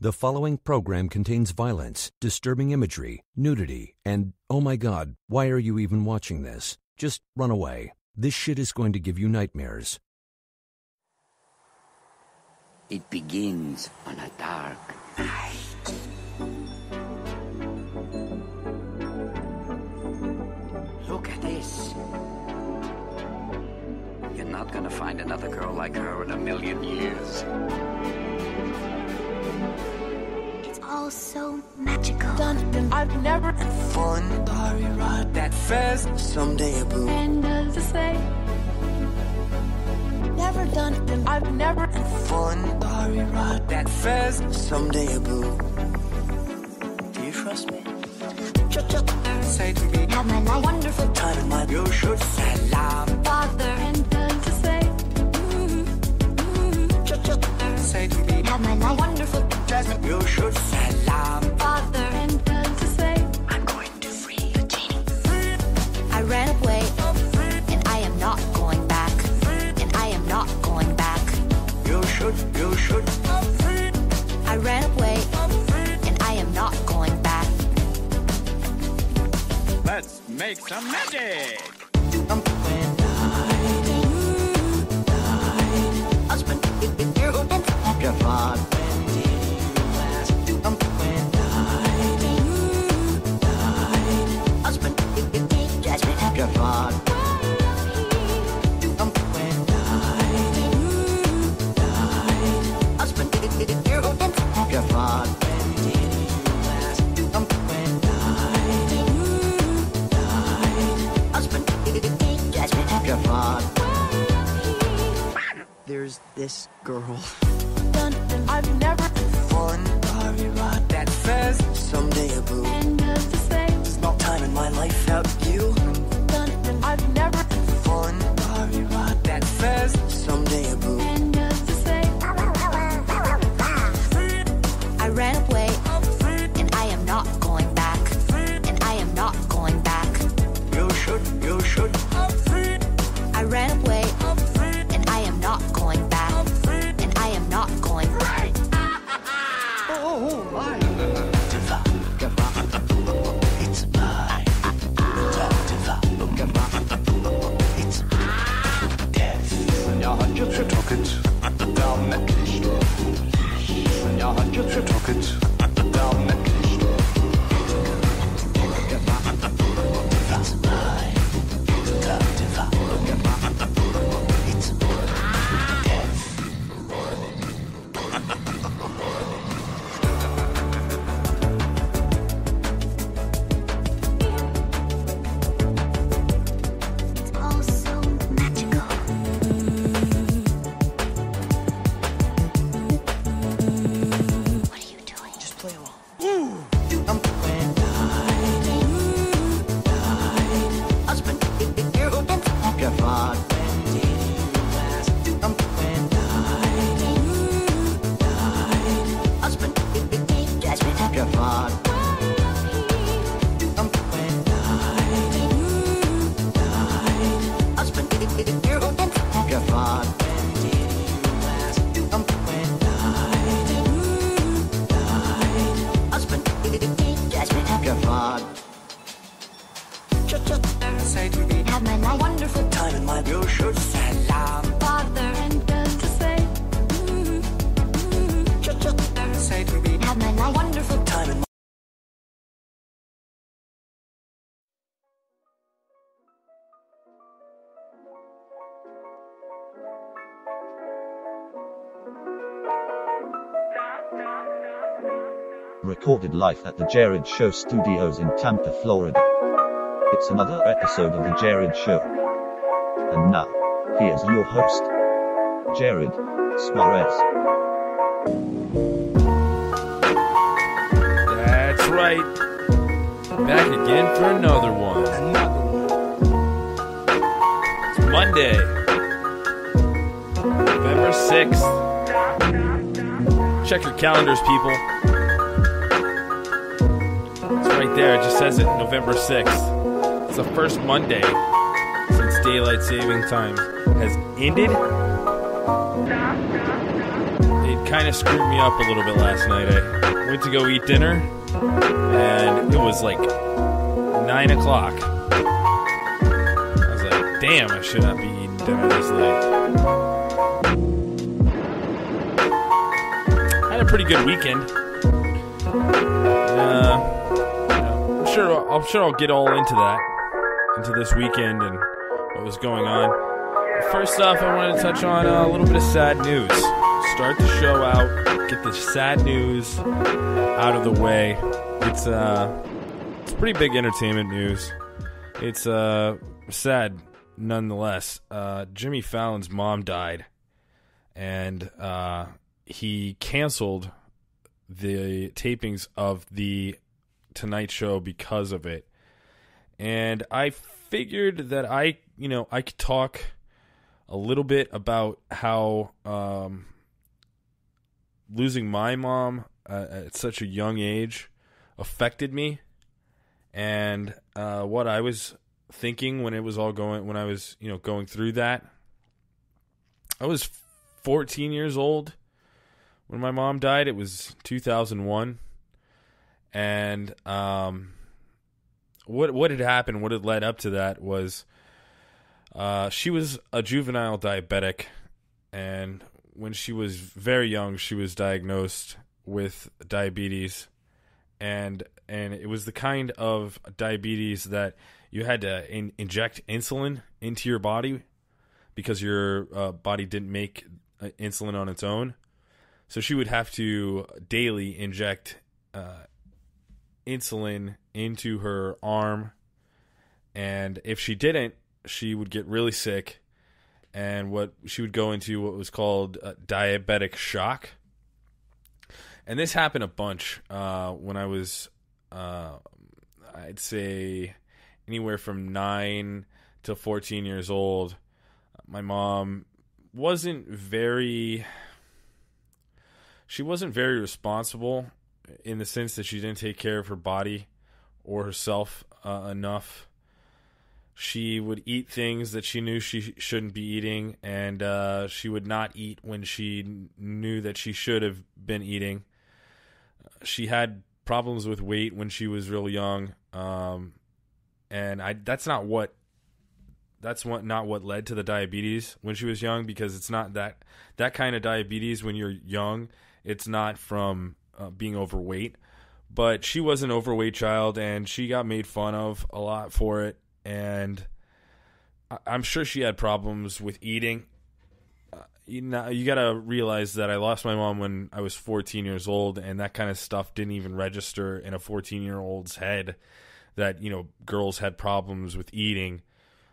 The following program contains violence, disturbing imagery, nudity, and, oh my God, why are you even watching this? Just run away. This shit is going to give you nightmares. It begins on a dark night. Look at this. You're not gonna find another girl like her in a million years. It's all so magical. I've never had fun. Sorry, ride that fast. Someday a boo. And does it say? Never done it. I've never had fun. Sorry, ride that fast. Someday a boo. Do you trust me? Say to me, have my life. Wonderful time in my. You should salam. Father, and does it say? Say to me, have my life. Wonderful Jasmine. You should salam. Father, and does it say? I'm going to free the genie. I ran away, and I am not going back. And I am not going back. You should. I ran away, and I am not going back. Let's make some magic! There's this girl. I've never had fun. Sorry, ride that fast. Someday a boo. And does it say? There's no time in my life without you. I've never had fun. Sorry, ride that fast. Someday a boo. And does it say? I ran away, and I am not going back. And I am not going back. You should. I ran away, and I am not going back. And I am not going back. Oh my. It's mine. It's death. Ja, handje vertrokken. Dan met licht. Ja, handje vertrokken. Dan met licht. It's mine. It's death. It's all so magical. What are you doing? Just play along. Say to me, Have my life. wonderful time in my. You should salam. Father, and does it say? Say to me, Have my life. wonderful time in my. Recorded live at the Jerrad Show studios in Tampa, Florida. It's another episode of the Jerrad Show. And now, here's your host, Jerrad Suarez. That's right. Back again for another one. It's Monday, November 6th. Check your calendars, people. It's right there. It just says it, November 6th. It's the first Monday since daylight saving time has ended. They it kind of screwed me up a little bit last night. I went to go eat dinner, and it was like 9 o'clock. I was like, damn, I should not be eating dinner this late. I had a pretty good weekend. I'm sure I'll get all into this weekend and what was going on. First off, I wanted to touch on a little bit of sad news. Start the show out, get the sad news out of the way. It's pretty big entertainment news. It's sad nonetheless. Jimmy Fallon's mom died, and he canceled the tapings of the Tonight Show because of it. And I figured that I could talk a little bit about how losing my mom at such a young age affected me, and what I was thinking when I was going through that. I was 14 years old when my mom died. It was 2001, and what had happened, what had led up to that was she was a juvenile diabetic, and when she was very young, she was diagnosed with diabetes, and it was the kind of diabetes that you had to inject insulin into your body because your body didn't make insulin on its own. So she would have to daily inject insulin into her arm, and if she didn't, she would get really sick, and she would go into what was called diabetic shock. And this happened a bunch when I was, I'd say, anywhere from 9 to 14 years old. My mom wasn't very responsible in the sense that she didn't take care of her body or herself enough. She would eat things that she knew she shouldn't be eating, and she would not eat when she knew that she should have been eating. She had problems with weight when she was real young, and that's not what led to the diabetes when she was young, because it's not that kind of diabetes when you're young. It's not from being overweight, but she was an overweight child, and she got made fun of a lot for it. And I'm sure she had problems with eating. You got to realize that I lost my mom when I was 14 years old, and that kind of stuff didn't even register in a 14-year-old's head, that, girls had problems with eating.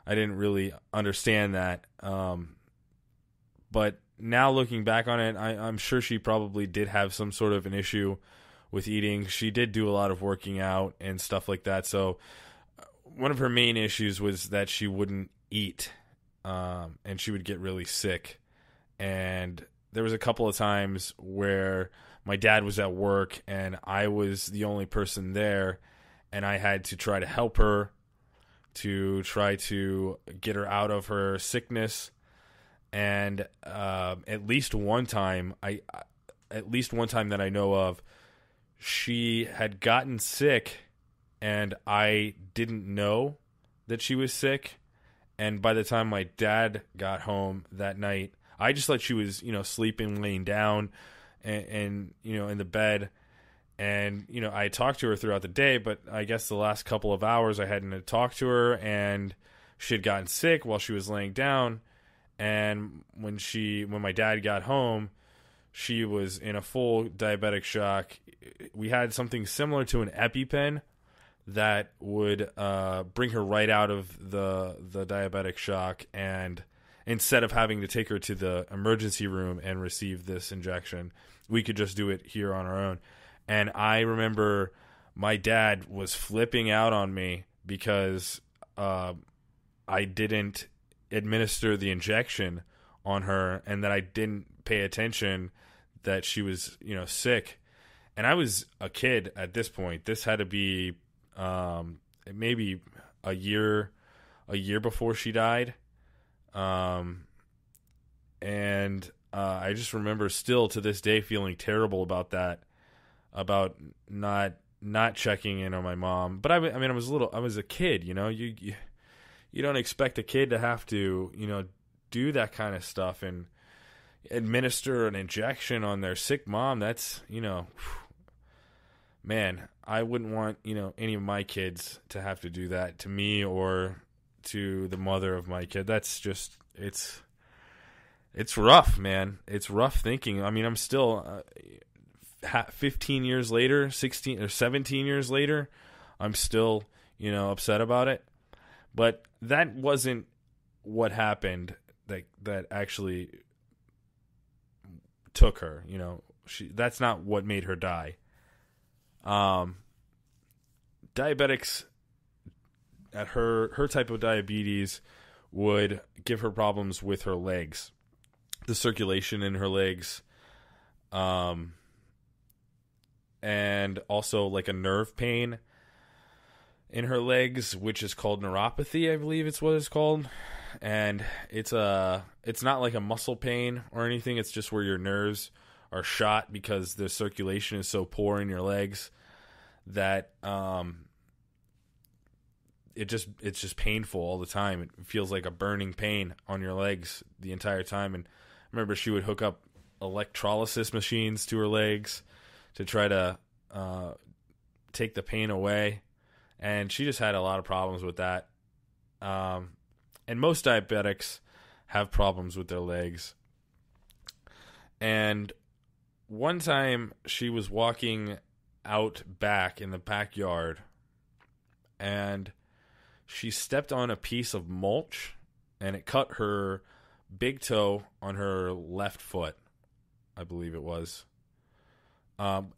I didn't really understand that. But now looking back on it, I'm sure she probably did have some sort of an issue with eating. She did do a lot of working out and stuff like that. So one of her main issues was that she wouldn't eat, and she would get really sick. And there was a couple of times where my dad was at work and I was the only person there, and I had to try to help her to try to get her out of her sickness. And at least one time that I know of, she had gotten sick, and I didn't know that she was sick. And by the time my dad got home that night, I just thought she was, sleeping, laying down, and in the bed. And, I talked to her throughout the day, but I guess the last couple of hours I hadn't talked to her, and she had gotten sick while she was laying down. And when my dad got home, she was in a full diabetic shock. We had something similar to an EpiPen that would bring her right out of the diabetic shock, and instead of having to take her to the emergency room and receive this injection, we could just do it here on our own. And I remember my dad was flipping out on me because I didn't administer the injection on her, and that I didn't pay attention that she was, sick. And I was a kid at this point. This had to be maybe a year before she died. And I just remember still to this day feeling terrible about that, about not checking in on my mom. But I mean, I was a kid, you know. You don't expect a kid to have to, you know, do that kind of stuff and administer an injection on their sick mom. That's, you know, man, I wouldn't want, you know, any of my kids to have to do that to me or to the mother of my kid. That's just, it's rough, man. It's rough thinking. I mean, I'm still 15 years later, 16 or 17 years later, I'm still, you know, upset about it. But that wasn't what happened that actually took her, you know. That's not what made her die. Diabetics at her type of diabetes would give her problems with her legs, the circulation in her legs, and also like a nerve pain in her legs, which is called neuropathy, I believe it's what it's called. And it's not like a muscle pain or anything. It's just where your nerves are shot because the circulation is so poor in your legs that it's just painful all the time. It feels like a burning pain on your legs the entire time. And I remember she would hook up electrolysis machines to her legs to try to take the pain away. And she just had a lot of problems with that. And most diabetics have problems with their legs. And one time she was walking out back in the backyard and she stepped on a piece of mulch and it cut her big toe on her left foot, I believe it was.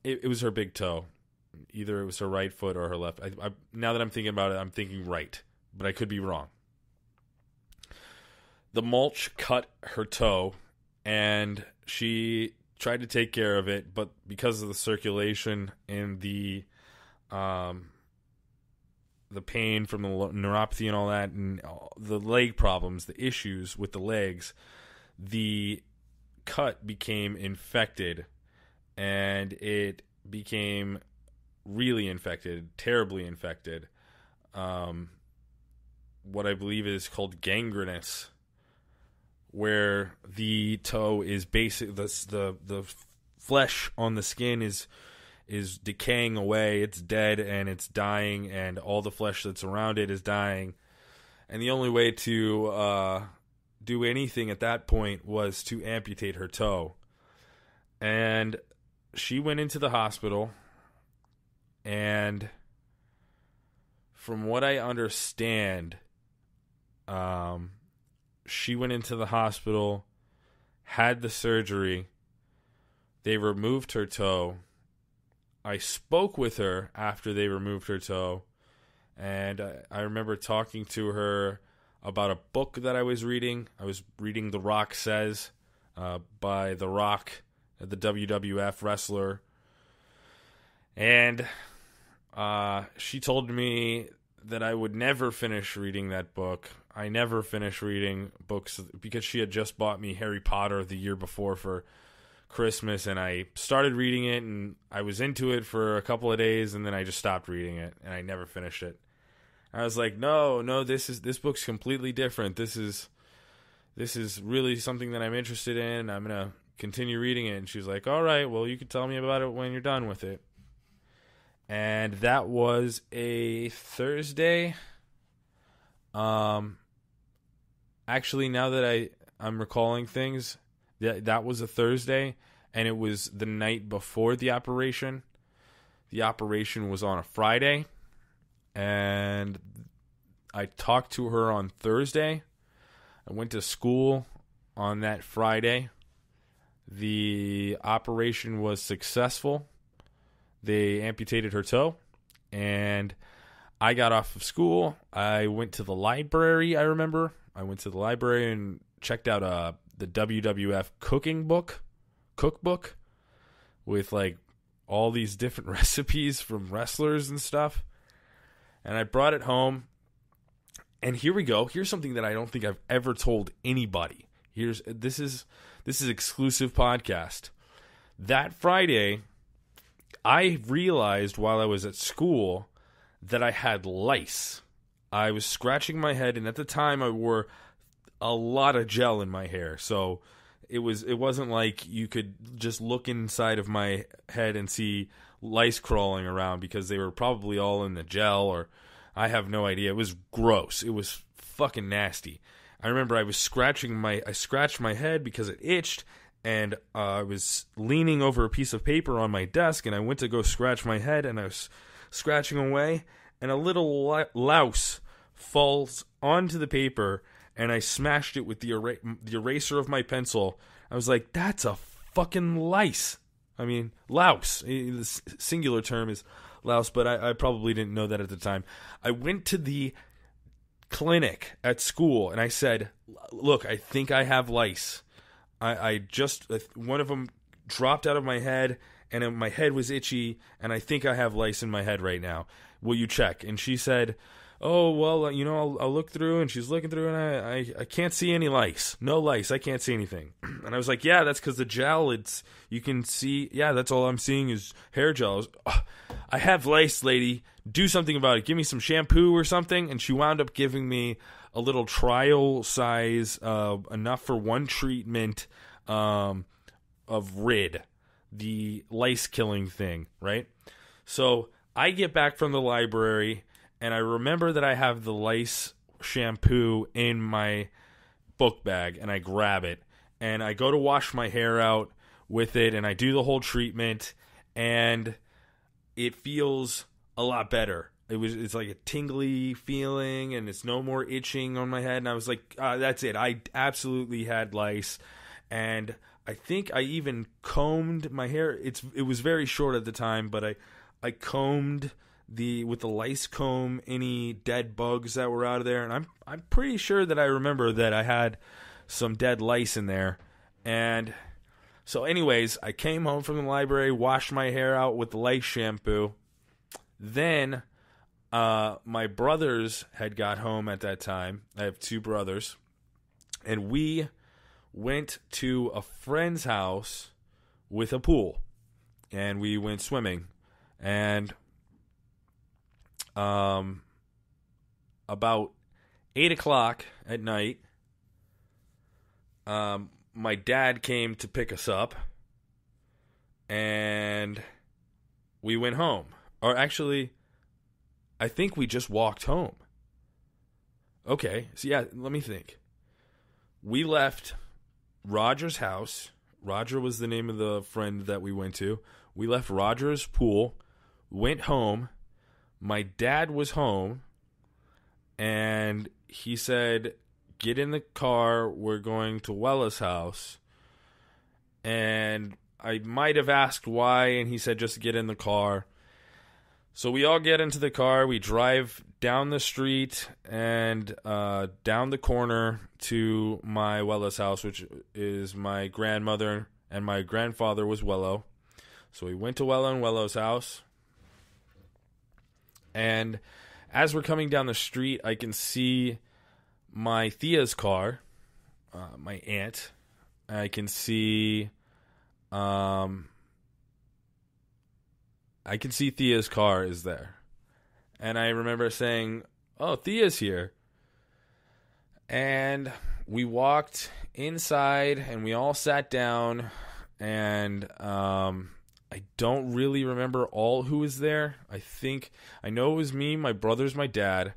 It was her big toe. Either it was her right foot or her left. Now that I'm thinking about it, I'm thinking right, but I could be wrong. The mulch cut her toe, and she tried to take care of it, but because of the circulation and the pain from the neuropathy and all that, and the leg problems, the issues with the legs, the cut became infected, and it became really infected, terribly infected. What I believe is called gangrenous, where the toe is basic, the flesh on the skin is decaying away, it's dead and it's dying, and all the flesh that's around it is dying. And the only way to do anything at that point was to amputate her toe. And she went into the hospital, and from what I understand, she went into the hospital, had the surgery, they removed her toe. I spoke with her after they removed her toe, and I remember talking to her about a book that I was reading. I was reading The Rock Says by The Rock, the WWF wrestler. And she told me that I would never finish reading that book. I never finish reading books because she had just bought me Harry Potter the year before for Christmas, and I started reading it, and I was into it for a couple of days, and then I just stopped reading it, and I never finished it. I was like, no, this book's completely different. This is really something that I'm interested in. I'm gonna continue reading it. And she was like, all right, well, you can tell me about it when you're done with it. And that was a Thursday. Actually, now that I'm recalling things, that was a Thursday, and it was the night before the operation. The operation was on a Friday, and I talked to her on Thursday. I went to school on that Friday. The operation was successful. They amputated her toe, and I got off of school. I went to the library, I remember. I went to the library and checked out the WWF cookbook with like all these different recipes from wrestlers and stuff. And I brought it home. And here we go. Here's something that I don't think I've ever told anybody. This is exclusive podcast. That Friday, I realized while I was at school that I had lice. I was scratching my head, and at the time I wore a lot of gel in my hair, so it wasn't like you could just look inside of my head and see lice crawling around, because they were probably all in the gel, or I have no idea. It was gross. It was fucking nasty. I remember I scratched my head because it itched, and I was leaning over a piece of paper on my desk, and I went to go scratch my head, and I was scratching away, and a little louse falls onto the paper, and I smashed it with the eraser of my pencil. I was like, that's a fucking lice. I mean, louse. The singular term is louse, but I probably didn't know that at the time. I went to the clinic at school, and I said, look, I think I have lice. One of them dropped out of my head, and my head was itchy, and I think I have lice in my head right now. Will you check? And she said, oh, well, I'll look through. And she's looking through, and I can't see any lice. No lice. I can't see anything. And I was like, yeah, that's because the gel, you can see, yeah, that's all I'm seeing is hair gel. I have lice, lady. Do something about it. Give me some shampoo or something. And she wound up giving me a little trial size, enough for one treatment of Rid, the lice killing thing, right? So I get back from the library, and I remember that I have the lice shampoo in my book bag, and I grab it, and I go to wash my hair out with it, and I do the whole treatment, and it feels a lot better. It's like a tingly feeling, and it's no more itching on my head, and I was like, that's it. I absolutely had lice, and I think I even combed my hair. It was very short at the time, but I combed with the lice comb any dead bugs that were out of there, and I'm pretty sure that I remember that I had some dead lice in there. And so anyways, I came home from the library, washed my hair out with the lice shampoo. Then my brothers had got home at that time. I have two brothers, and we went to a friend's house with a pool, and we went swimming. And about 8 o'clock at night, my dad came to pick us up, and we went home. Or actually, I think we just walked home. Okay, so yeah, let me think. We left Roger's house. Roger was the name of the friend that we went to. We left Roger's pool, went home. My dad was home, and he said, get in the car, we're going to Wella's house. And I might have asked why, and he said just get in the car. So we all get into the car, we drive down the street and down the corner to my Wella's house, which is my grandmother, and my grandfather was Wello. So we went to Wella and Wello's house. And as we're coming down the street, I can see my Thea's car, my aunt. I can see Thea's car is there. And I remember saying, oh, Thea's here. And we walked inside, and we all sat down, and I don't really remember all who was there. I know it was me, my brothers, my dad,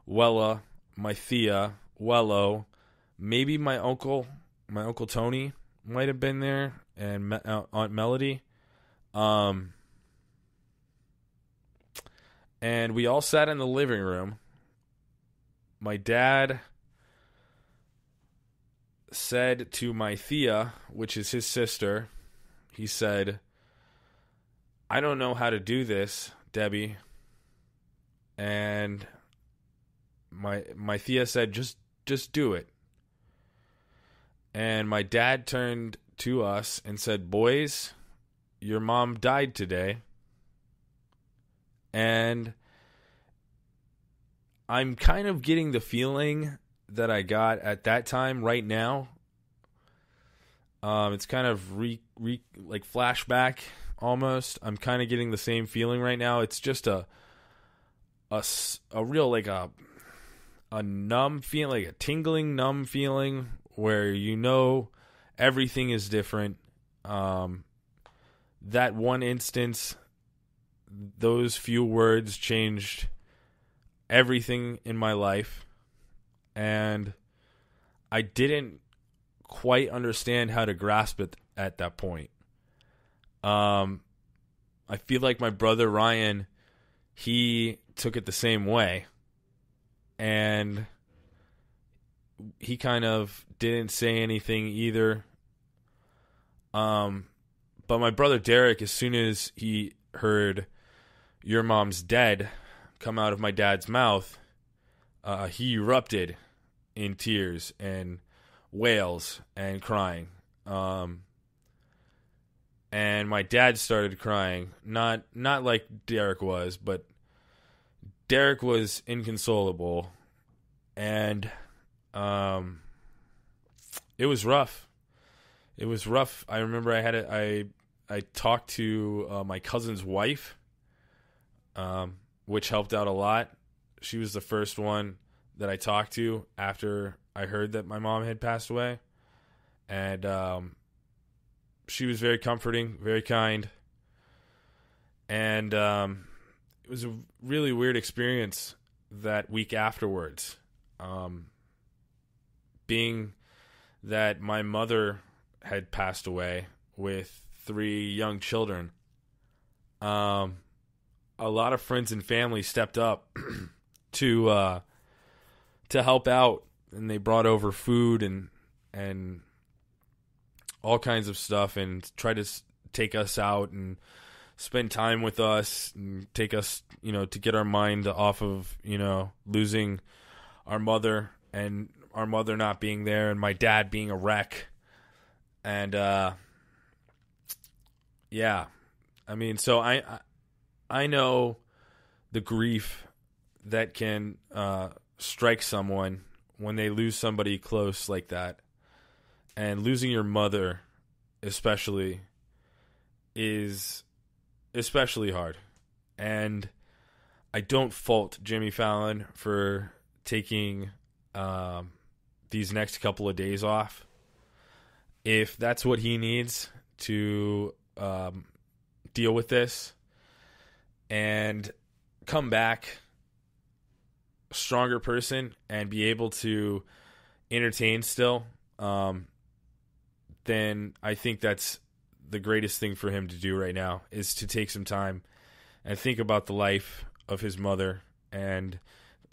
Wella, my Thea, Wello, maybe my uncle Tony might have been there, and Aunt Melody. And we all sat in the living room. My dad said to my Thea, which is his sister, he said, I don't know how to do this, Debbie. And my Thea said, just do it. And my dad turned to us and said, boys, your mom died today. And I'm kind of getting the feeling that I got at that time right now It's kind of like flashback almost. I'm kind of getting the same feeling right now. It's just a real like a numb feeling, like a tingling numb feeling where everything is different. That one instance, those few words changed everything in my life, and I didn't quite understand how to grasp it at that point. I feel like my brother Ryan, he took it the same way, and he kind of didn't say anything either. But my brother Derek, as soon as he heard "your mom's dead" come out of my dad's mouth, he erupted in tears and wails and crying. And my dad started crying, not like Derek was, but Derek was inconsolable, and it was rough. It was rough. I remember I talked to my cousin's wife, which helped out a lot. She was the first one that I talked to after I heard that my mom had passed away. And she was very comforting, very kind. And it was a really weird experience that week afterwards. Being that my mother had passed away with 3 young children, a lot of friends and family stepped up to help out, and they brought over food and all kinds of stuff, and tried to take us out and spend time with us and take us, to get our mind off of, losing our mother and our mother not being there and my dad being a wreck. And, yeah, I mean, so I know the grief that can strike someone when they lose somebody close like that. And losing your mother especially is especially hard. And I don't fault Jimmy Fallon for taking these next couple of days off. If that's what he needs to deal with this and come back a stronger person and be able to entertain still, then I think that's the greatest thing for him to do right now, is to take some time and think about the life of his mother and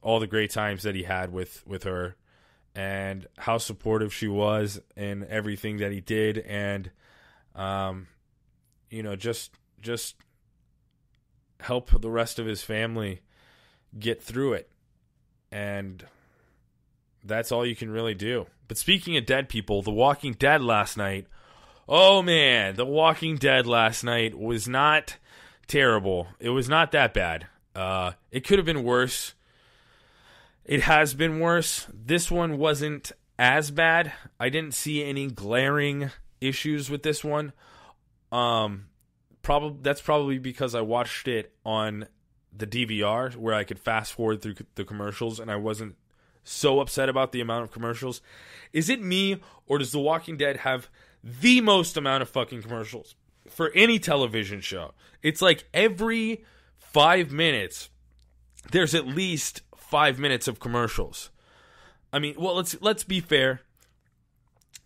all the great times that he had with her, and how supportive she was in everything that he did, and just help the rest of his family get through it. And that's all you can really do. But speaking of dead people, The Walking Dead last night, oh man, The Walking Dead last night was not terrible. It was not that bad. It could have been worse. It has been worse. This one wasn't as bad. I didn't see any glaring issues with this one. That's probably because I watched it on the DVR, where I could fast forward through the commercials, and I wasn't so upset about the amount of commercials. Is it me, or does The Walking Dead have the most amount of fucking commercials for any television show? It's like every 5 minutes, there's at least 5 minutes of commercials. I mean, well, let's be fair.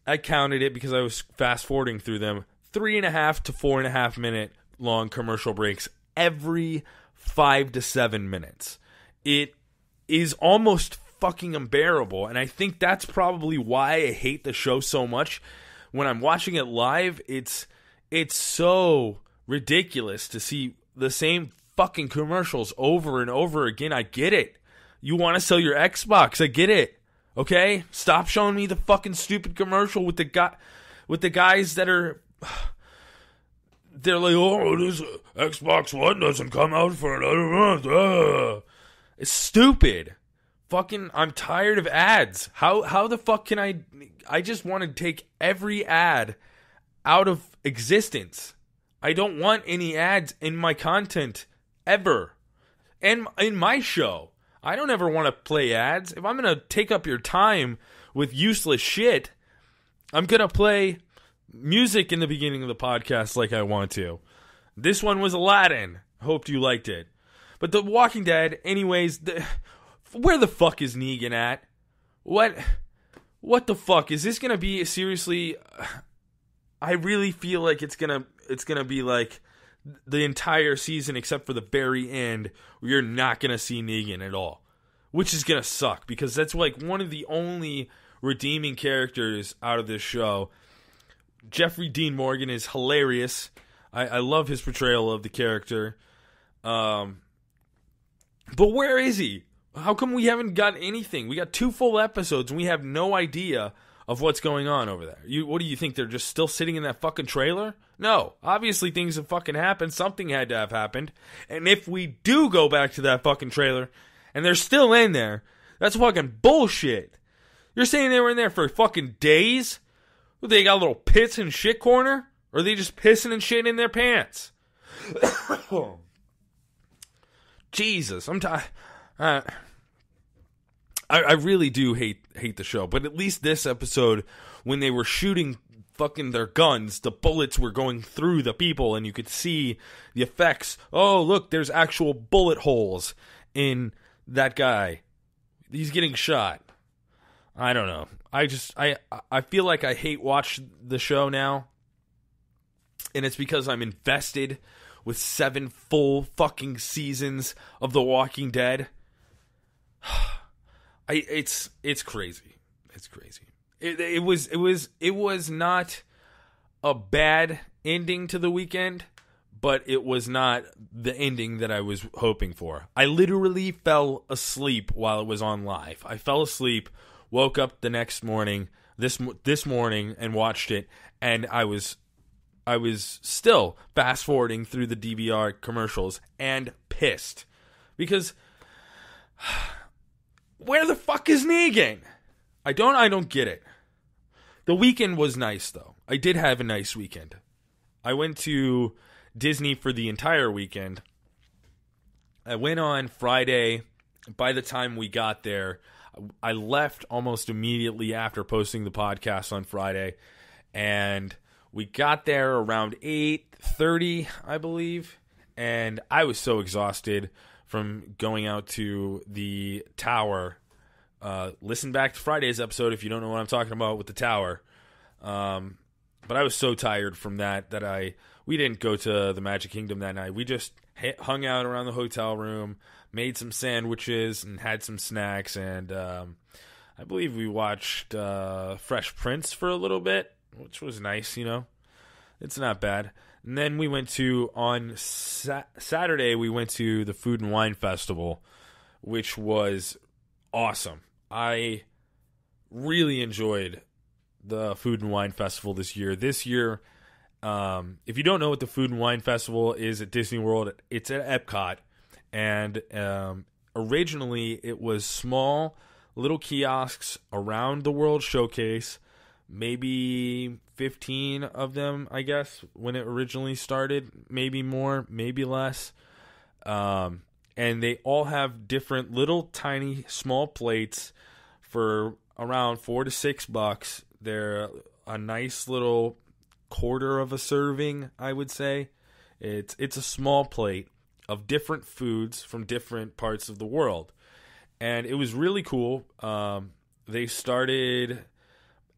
I counted it because I was fast forwarding through them. 3.5 to 4.5 minute long commercial breaks every 5 to 7 minutes. It is almost fucking unbearable, and I think that's probably why I hate the show so much. When I'm watching it live, it's so ridiculous to see the same fucking commercials over and over again. I get it. You want to sell your Xbox, I get it. Okay? Stop showing me the fucking stupid commercial with the guys that are, they're like, oh, this Xbox One doesn't come out for another month. It's stupid. Fucking, I'm tired of ads. How the fuck can I just want to take every ad out of existence. I don't want any ads in my content ever. And in my show, I don't ever want to play ads. If I'm going to take up your time with useless shit, I'm going to play music in the beginning of the podcast like I want to. This one was Aladdin. Hoped you liked it. But The Walking Dead, anyways, where the fuck is Negan at? What the fuck? Is this going to be, seriously, I really feel like it's going to be like the entire season except for the very end where you're not going to see Negan at all. Which is going to suck because that's like one of the only redeeming characters out of this show. Jeffrey Dean Morgan is hilarious. I love his portrayal of the character. But where is he? How come we haven't got anything? We got 2 full episodes and we have no idea of what's going on over there. What do you think? They're just still sitting in that fucking trailer? No. Obviously things have fucking happened. Something had to have happened. And if we do go back to that fucking trailer and they're still in there, that's fucking bullshit. You're saying they were in there for fucking days? They got a little piss and shit corner? Or are they just pissing and shit in their pants? Jesus, I'm tired. I really do hate the show, but at least this episode, when they were shooting fucking their guns, the bullets were going through the people, and you could see the effects. Oh, look, there's actual bullet holes in that guy. He's getting shot. I don't know. I feel like I hate watch the show now, and it's because I'm invested with 7 full fucking seasons of The Walking Dead. It's crazy. It's crazy. It was not a bad ending to the weekend, but it was not the ending that I was hoping for. I literally fell asleep while it was on live. I fell asleep, woke up the next morning, this morning, and watched it, and I was still fast forwarding through the DVR commercials and pissed because where the fuck is Negan? I don't get it. The weekend was nice though. I did have a nice weekend. I went to Disney for the entire weekend. I went on Friday. By the time we got there, I left almost immediately after posting the podcast on Friday, and we got there around 8:30, I believe, and I was so exhausted from going out to the tower. Listen back to Friday's episode if you don't know what I'm talking about with the tower. But I was so tired from that we didn't go to the Magic Kingdom that night. We just hung out around the hotel room, made some sandwiches, and had some snacks, and I believe we watched Fresh Prince for a little bit, which was nice, It's not bad. And then we went on Saturday, we went to the Food and Wine Festival, which was awesome. I really enjoyed the Food and Wine Festival this year. This year, if you don't know what the Food and Wine Festival is at Disney World, it's at Epcot. And originally, it was small little kiosks around the World Showcase, maybe 15 of them, I guess, when it originally started. Maybe more, maybe less. And they all have different little tiny small plates for around $4 to $6. They're a nice little quarter of a serving, I would say. It's a small plate of different foods from different parts of the world. And it was really cool. They started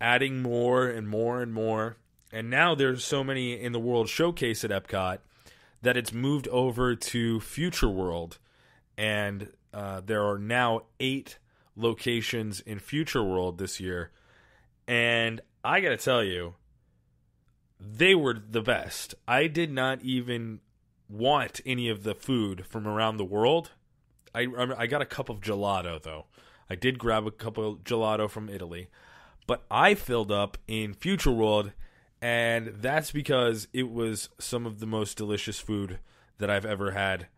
adding more and more and more. And now there's so many in the World Showcase at Epcot that it's moved over to Future World. And there are now 8 locations in Future World this year. And I got to tell you, they were the best. I did not even want any of the food from around the world. I got a cup of gelato, though. I did grab a cup of gelato from Italy. But I filled up in Future World, and that's because it was some of the most delicious food that I've ever had,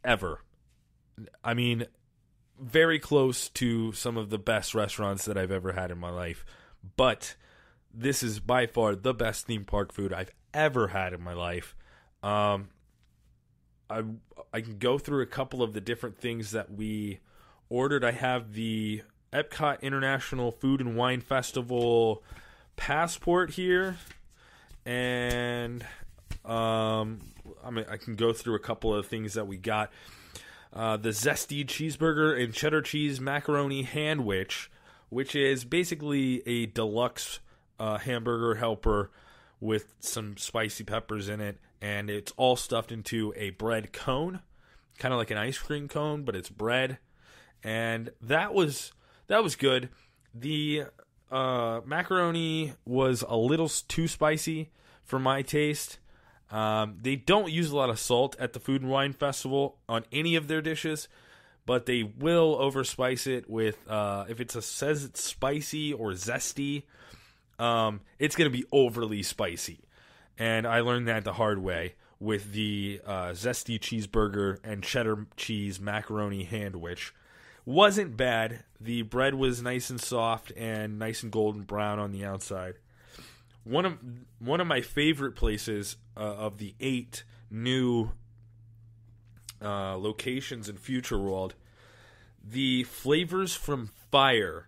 ever. I mean, very close to some of the best restaurants that I've ever had in my life. But this is by far the best theme park food I've ever had in my life. I can go through a couple of the different things that we ordered. I have the Epcot International Food and Wine Festival passport here, and I can go through a couple of things that we got. The zesty cheeseburger and cheddar cheese macaroni handwich, which is basically a deluxe hamburger helper with some spicy peppers in it, and it's all stuffed into a bread cone, kind of like an ice cream cone, but it's bread, and that was good. The macaroni was a little too spicy for my taste. They don't use a lot of salt at the Food and Wine Festival on any of their dishes, but they will overspice it with, if it says it's spicy or zesty, it's going to be overly spicy. And I learned that the hard way with the zesty cheeseburger and cheddar cheese macaroni handwich. Wasn't bad. The bread was nice and soft and nice and golden brown on the outside. One of my favorite places of the 8 new locations in Future World, the Flavors from Fire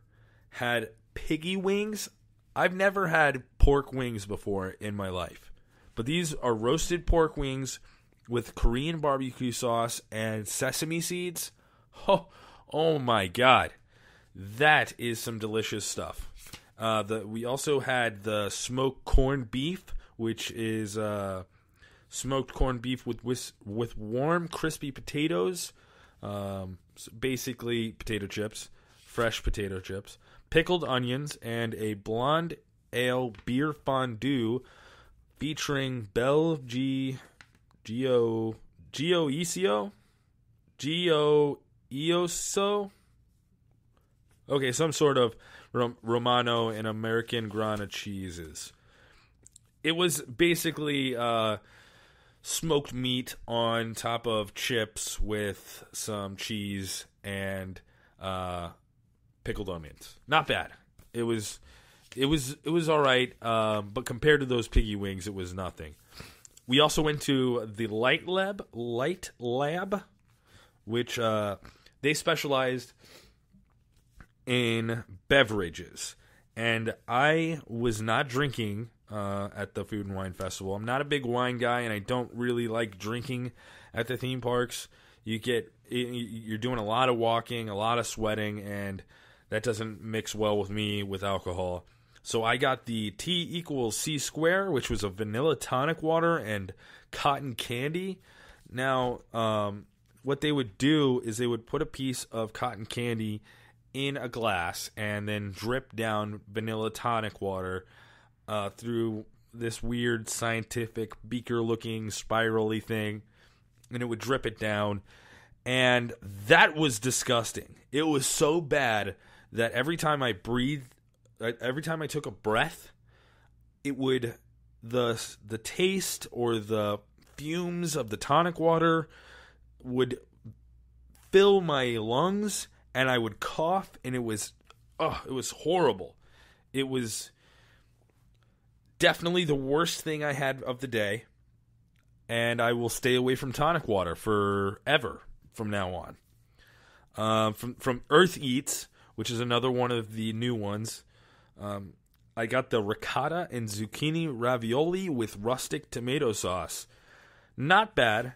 had piggy wings. I've never had pork wings before in my life, but these are roasted pork wings with Korean barbecue sauce and sesame seeds. Oh my God, that is some delicious stuff. We also had the smoked corned beef, which is smoked corned beef with warm, crispy potatoes, basically potato chips, fresh potato chips, pickled onions, and a blonde ale beer fondue featuring Bel Gioioso. Okay, some sort of Romano and American Grana cheeses. It was basically smoked meat on top of chips with some cheese and pickled onions. Not bad. It was all right, but compared to those piggy wings, it was nothing. We also went to the Light Lab, which they specialized in beverages, and I was not drinking at the Food and Wine Festival. I'm not a big wine guy, and I don't really like drinking at the theme parks. You're doing a lot of walking, a lot of sweating, and that doesn't mix well with me with alcohol. So I got the T = C square, which was a vanilla tonic water and cotton candy. Now, what they would do is they would put a piece of cotton candy in a glass and then drip down vanilla tonic water through this weird scientific beaker-looking spirally thing, and it would drip it down. And that was disgusting. It was so bad that every time I took a breath, it would the taste or the fumes of the tonic water would fill my lungs, and I would cough, and it was horrible. It was definitely the worst thing I had of the day, and I will stay away from tonic water forever from now on. From Earth Eats, which is another one of the new ones, I got the ricotta and zucchini ravioli with rustic tomato sauce. Not bad.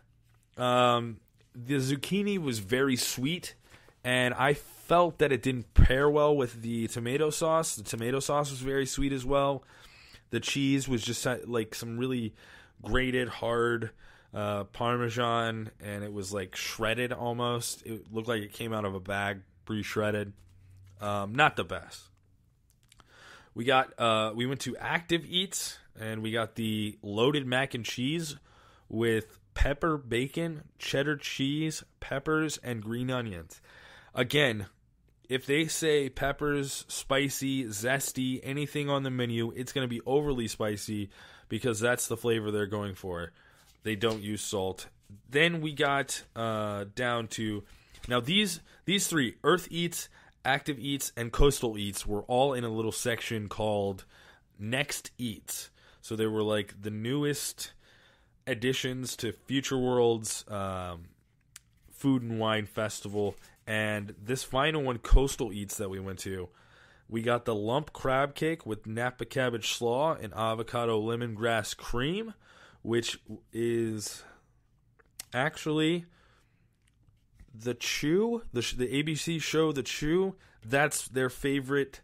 The zucchini was very sweet, and I felt that it didn't pair well with the tomato sauce. The tomato sauce was very sweet as well. The cheese was just like some really grated, hard Parmesan, and it was like shredded almost. It looked like it came out of a bag, pre-shredded. Not the best. We went to Active Eats, and we got the loaded mac and cheese with pepper, bacon, cheddar cheese, peppers, and green onions. Again, if they say peppers, spicy, zesty, anything on the menu, it's going to be overly spicy because that's the flavor they're going for. They don't use salt. Then we got down to... Now, these three, Earth Eats, Active Eats, and Coastal Eats, were all in a little section called Next Eats. So they were like the newest additions to Future World's Food and Wine Festival. And this final one, Coastal Eats, that we went to, we got the lump crab cake with Napa cabbage slaw and avocado lemongrass cream, which is actually the Chew, the ABC show The Chew. That's their favorite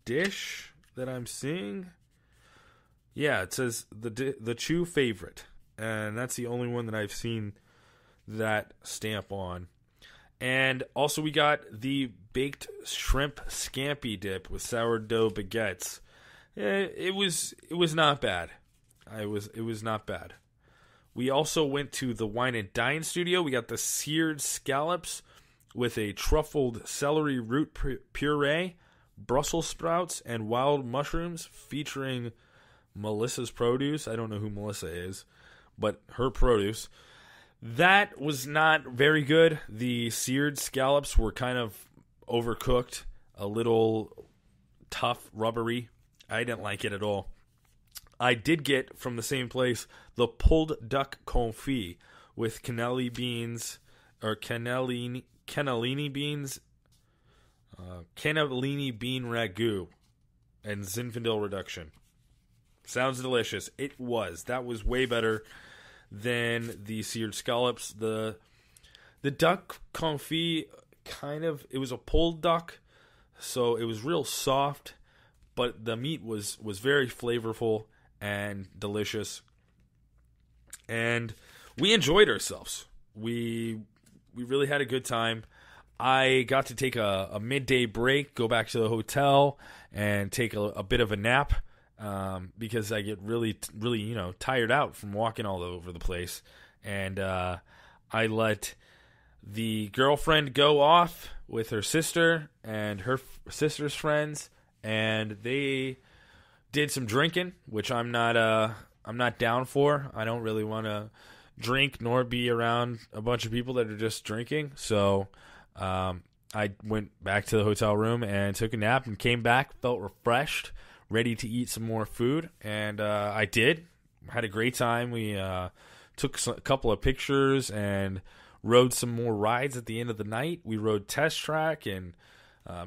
dish that I'm seeing. Yeah, it says the Chew favorite, and that's the only one that I've seen that stamp on. And also we got the baked shrimp scampi dip with sourdough baguettes. It was not bad. It was not bad. We also went to the Wine and Dine studio. We got the seared scallops with a truffled celery root puree, Brussels sprouts, and wild mushrooms featuring Melissa's produce. I don't know who Melissa is, but her produce. That was not very good. The seared scallops were kind of overcooked, a little tough, rubbery. I didn't like it at all. I did get from the same place the pulled duck confit with cannellini beans, or cannellini beans, cannellini bean ragu, and Zinfandel reduction. Sounds delicious. It was. That was way better than the seared scallops. The duck confit it was a pulled duck, so it was real soft, but the meat was very flavorful and delicious. And we enjoyed ourselves. We really had a good time. I got to take a midday break, go back to the hotel, and take a bit of a nap. Because I get really, tired out from walking all over the place. And I let the girlfriend go off with her sister and her sister's friends, and they did some drinking, which I'm not down for. I don't really want to drink nor be around a bunch of people that are just drinking. So I went back to the hotel room and took a nap and came back, felt refreshed, ready to eat some more food, and I did. Had a great time. We took a couple of pictures and rode some more rides at the end of the night. We rode Test Track and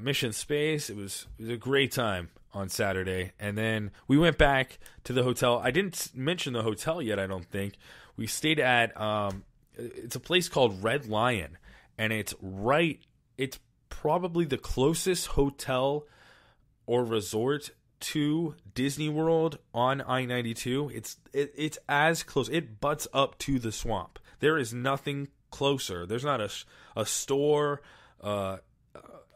Mission Space. It was a great time on Saturday, and then we went back to the hotel. I didn't mention the hotel yet, I don't think. We stayed at it's a place called Red Lion, and it's probably the closest hotel or resort to Disney World on I-92. It's as close. It butts up to the swamp. There is nothing closer. There's not a store, a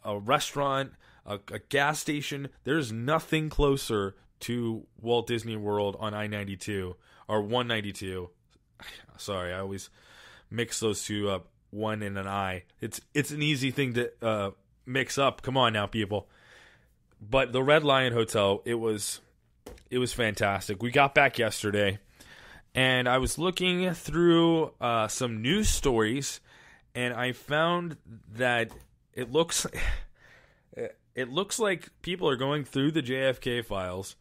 restaurant, a gas station. There's nothing closer to Walt Disney World on I-92 or 192. Sorry, I always mix those two up. One and an I. It's an easy thing to mix up. Come on now, people. But the Red Lion Hotel, it was fantastic. We got back yesterday, and I was looking through some news stories, and I found that it looks like people are going through the JFK files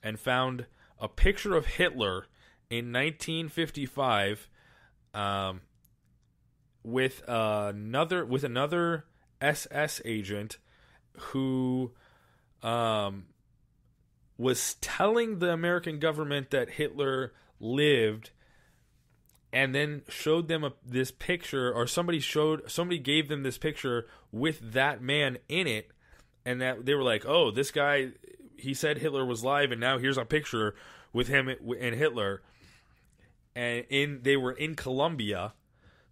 and found a picture of Hitler in 1955 with another SS agent who was telling the American government that Hitler lived, and then showed them this picture, or somebody gave them this picture with that man in it, and that they were like, oh, this guy, he said Hitler was live, and now here's a picture with him and Hitler, and they were in Colombia.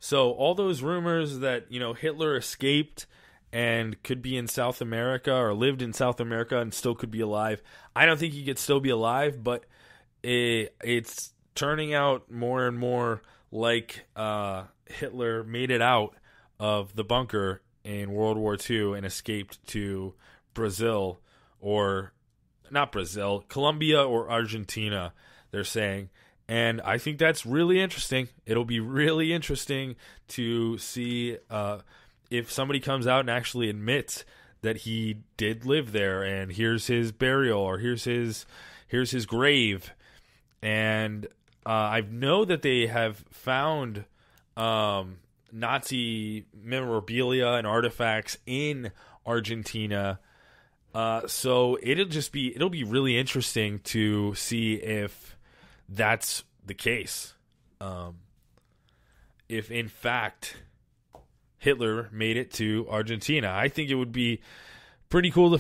So all those rumors that Hitler escaped and could be in South America or lived in South America and still could be alive. I don't think he could still be alive, but it's turning out more and more like Hitler made it out of the bunker in World War II and escaped to Brazil, or not Brazil, Colombia or Argentina, they're saying. And I think that's really interesting. It'll be really interesting to see if somebody comes out and actually admits that he did live there, and here's his burial, or here's his grave. And I know that they have found Nazi memorabilia and artifacts in Argentina. So it'll be really interesting to see if that's the case. If in fact Hitler made it to Argentina, I think it would be pretty cool to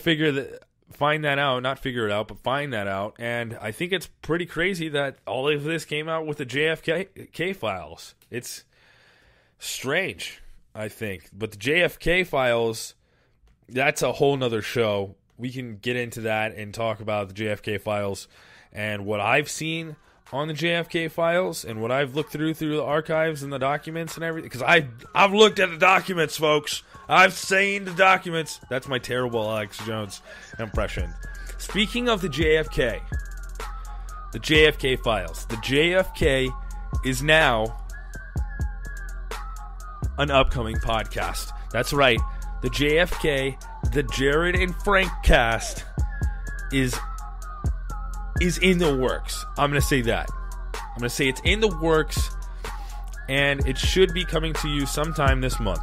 find that out. And I think it's pretty crazy that all of this came out with the JFK files. It's strange, I think. But the JFK files, that's a whole nother show. We can get into that and talk about the JFK files and what I've seen on the JFK files and what I've looked through the archives and the documents and everything. Because I've looked at the documents, folks. I've seen the documents. That's my terrible Alex Jones impression. Speaking of the JFK files. The JFK is now an upcoming podcast. That's right. The JFK, the Jerrad and Frank cast is in the works. I'm going to say that. I'm going to say it's in the works, and it should be coming to you sometime this month.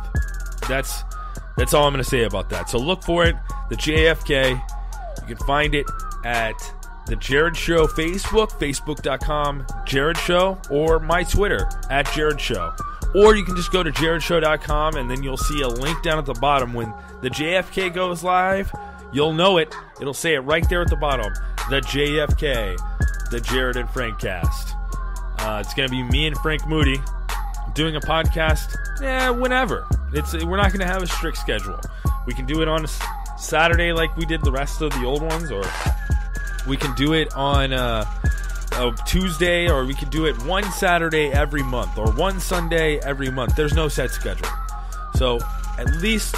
That's all I'm going to say about that. So look for it. The JFK. You can find it at the Jerrad Show Facebook, facebook.com, Jerrad Show, or my Twitter, at Jerrad Show. Or you can just go to JerradShow.com, and then you'll see a link down at the bottom. When the JFK goes live, you'll know it. It'll say it right there at the bottom. The JFK, the Jerrad and Frank cast. It's going to be me and Frank Moody doing a podcast whenever. We're not going to have a strict schedule. We can do it on a Saturday like we did the rest of the old ones, or we can do it on a Tuesday, or we can do it one Saturday every month, or one Sunday every month. There's no set schedule. So at least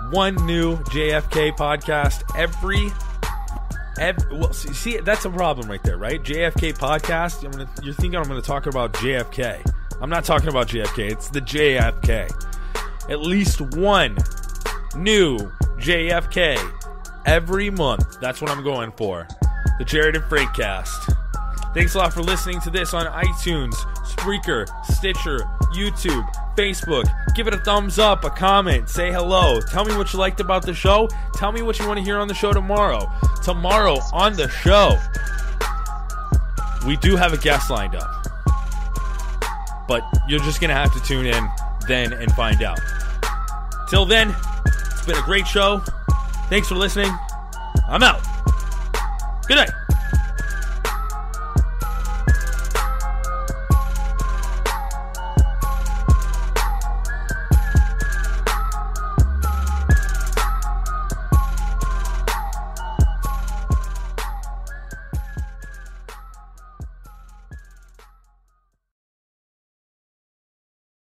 one new JFK podcast every well, see, that's a problem right there, right? JFK podcast. You're thinking I'm going to talk about JFK. I'm not talking about JFK. It's the JFK. At least one new JFK every month. That's what I'm going for. The Jerrad and Frank cast. Thanks a lot for listening to this on iTunes, Spreaker, Stitcher, YouTube, Facebook. Give it a thumbs up, a comment, say hello. Tell me what you liked about the show. Tell me what you want to hear on the show tomorrow. Tomorrow on the show, we do have a guest lined up. But you're just going to have to tune in then and find out. Till then, it's been a great show. Thanks for listening. I'm out. Good night.